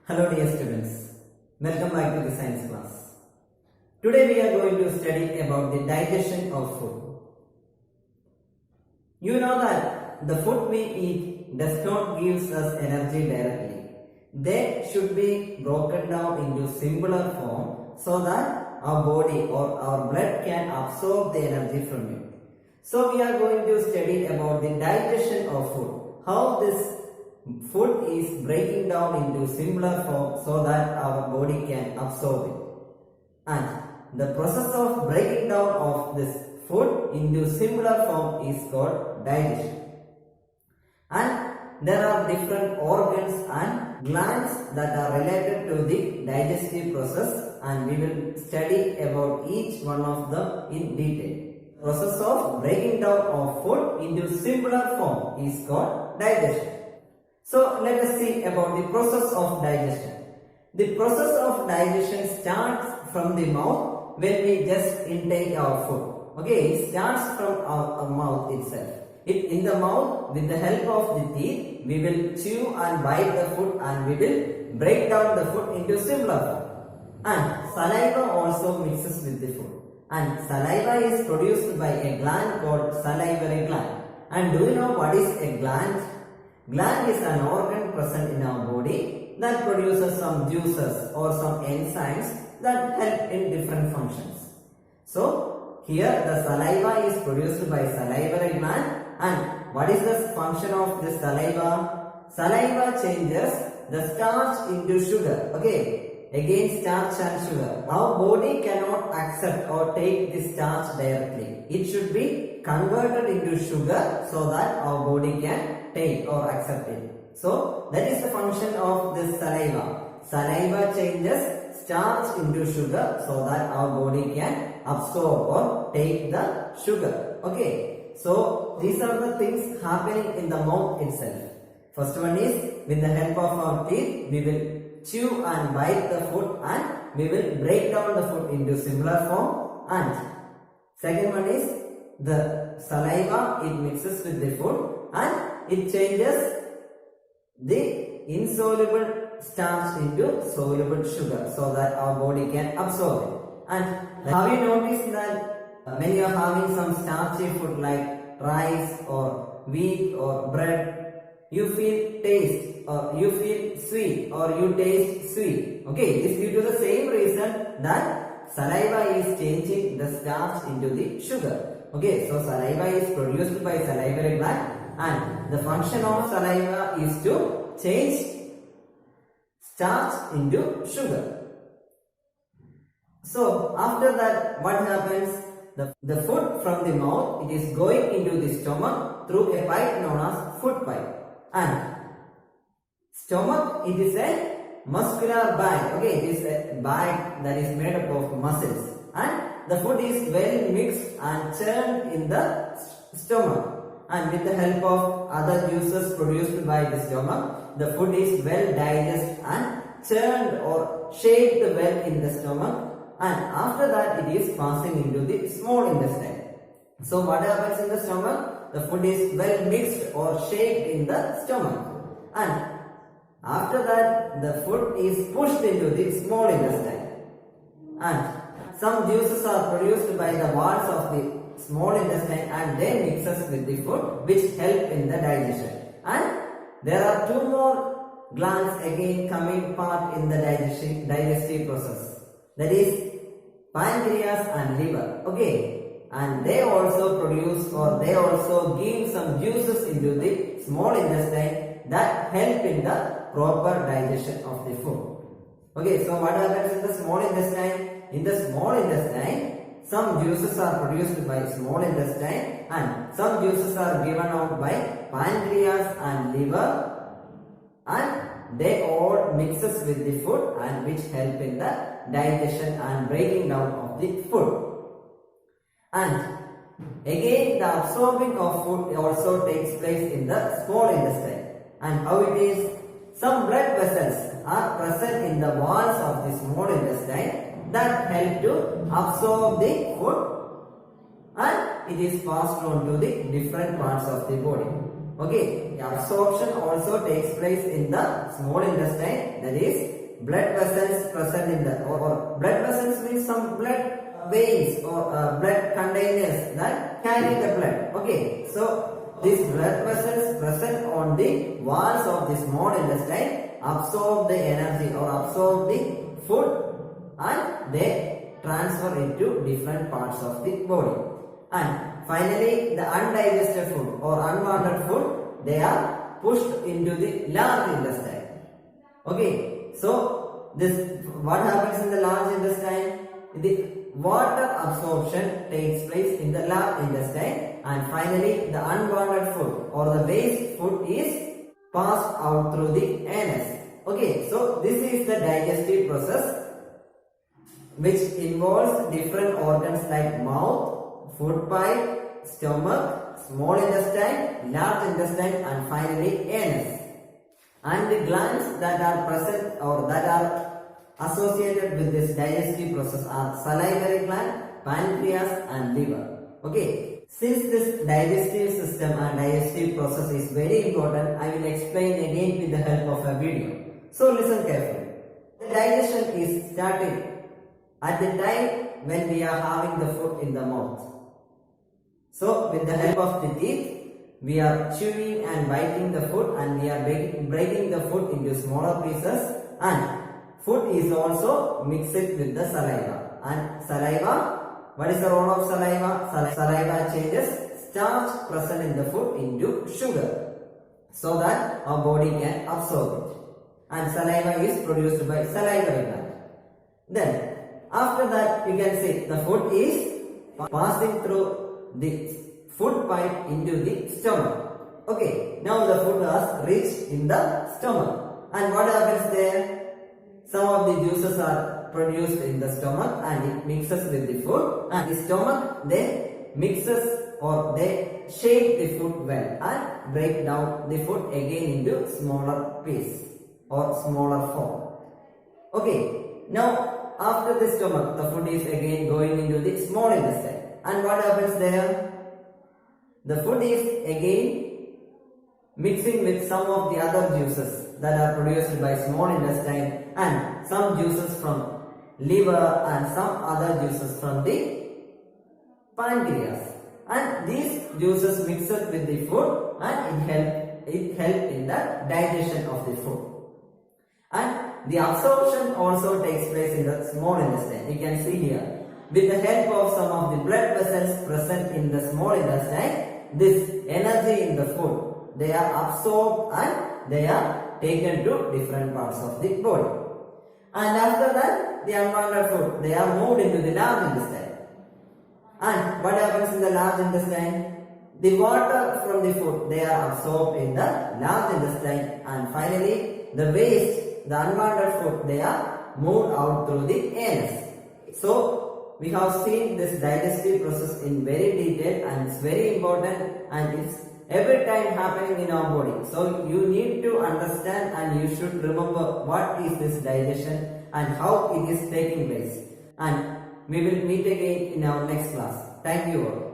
Hello dear students, welcome back to the science class. Today we are going to study about the digestion of food. You know that the food we eat does not give us energy directly. They should be broken down into simpler form so that our body or our blood can absorb the energy from it. So we are going to study about the digestion of food, how this food is breaking down into simpler form so that our body can absorb it. And the process of breaking down of this food into simpler form is called digestion. And there are different organs and glands that are related to the digestive process, and we will study about each one of them in detail. Process of breaking down of food into simpler form is called digestion. So let us see about the process of digestion. The process of digestion starts from the mouth when we just intake our food. Okay, it starts from our mouth itself. In the mouth, with the help of the teeth, we will chew and bite the food and we will break down the food into simpler form. And saliva also mixes with the food. And saliva is produced by a gland called salivary gland. And do you know what is a gland? Gland is an organ present in our body that produces some juices or some enzymes that help in different functions. So here the saliva is produced by salivary gland, and what is the function of this saliva? Saliva changes the starch into sugar. Okay, again starch and sugar. Our body cannot accept or take the starch directly. It should be converted into sugar so that our body can take or accept it. So that is the function of this saliva. Saliva changes starch into sugar so that our body can absorb or take the sugar. Okay, so these are the things happening in the mouth itself. First one is, with the help of our teeth, we will chew and bite the food and we will break down the food into similar form. And second one is, the saliva, it mixes with the food and it changes the insoluble starch into soluble sugar so that our body can absorb it. And have you noticed that when you are having some starchy food like rice or wheat or bread, you feel taste or you feel sweet or you taste sweet? Okay, this is due to the same reason that saliva is changing the starch into the sugar. Okay, so saliva is produced by salivary gland, and the function of saliva is to change starch into sugar. So after that, what happens? The food from the mouth, it is going into the stomach through a pipe known as food pipe. And stomach, it is a muscular bag. Okay, it is a bag that is made up of muscles. And the food is well mixed and churned in the stomach. And with the help of other juices produced by the stomach, the food is well digested and churned or shaped well in the stomach, and after that it is passing into the small intestine. So what happens in the stomach? The food is well mixed or shaped in the stomach, and after that the food is pushed into the small intestine, and some juices are produced by the walls of the small intestine and they mixes with the food which help in the digestion. And there are two more glands again coming part in the digestive process, that is pancreas and liver. Okay, and they also produce or they also give some juices into the small intestine that help in the proper digestion of the food. Okay, so what happens in the small intestine? In the small intestine, some juices are produced by small intestine and some juices are given out by pancreas and liver, and they all mixes with the food and which help in the digestion and breaking down of the food. And again the absorbing of food also takes place in the small intestine. And how it is? Some blood vessels are present in the walls of the small intestine that help to absorb the food, and it is passed on to the different parts of the body. Okay, absorption also takes place in the small intestine, that is blood vessels present in the or blood vessels means some blood veins or blood containers that carry the blood. Okay, so these blood vessels present on the walls of the small intestine absorb the energy or absorb the food and they transfer it to different parts of the body. And finally, the undigested food or unwanted food, they are pushed into the large intestine. Okay, so this what happens in the large intestine? The water absorption takes place in the large intestine, and finally the unwanted food or the waste food is passed out through the anus. Okay, so this is the digestive process which involves different organs like mouth, food pipe, stomach, small intestine, large intestine, and finally anus. And the glands that are present or that are associated with this digestive process are salivary gland, pancreas, and liver. Okay, since this digestive system and digestive process is very important, I will explain again with the help of a video. So listen carefully. The digestion is starting at the time when we are having the food in the mouth. So with the help of the teeth, we are chewing and biting the food and we are breaking the food into smaller pieces, and food is also mixed with the saliva. And saliva, what is the role of saliva? Saliva changes starch present in the food into sugar so that our body can absorb it. And saliva is produced by salivary gland. Then after that you can see the food is passing through the food pipe into the stomach. Okay, now the food has reached in the stomach. And what happens there? Some of the juices are produced in the stomach and it mixes with the food, and the stomach they mixes or they shape the food well and break down the food again into smaller piece or smaller form. Okay, now after the stomach the food is again going into the small intestine, and what happens there? The food is again mixing with some of the other juices that are produced by small intestine, and some juices from liver and some other juices from the pancreas, and these juices mixed with the food and it help in the digestion of the food. And the absorption also takes place in the small intestine. You can see here, with the help of some of the blood vessels present in the small intestine, this energy in the food, they are absorbed and they are taken to different parts of the body. And after that, the unwanted food, they are moved into the large intestine. And what happens in the large intestine? The water from the food, they are absorbed in the large intestine, and finally the waste, the unwanted food, they are moved out through the anus. So we have seen this digestive process in very detail, and it's very important, and it's every time happening in our body. So you need to understand and you should remember what is this digestion and how it is taking place. And we will meet again in our next class. Thank you all.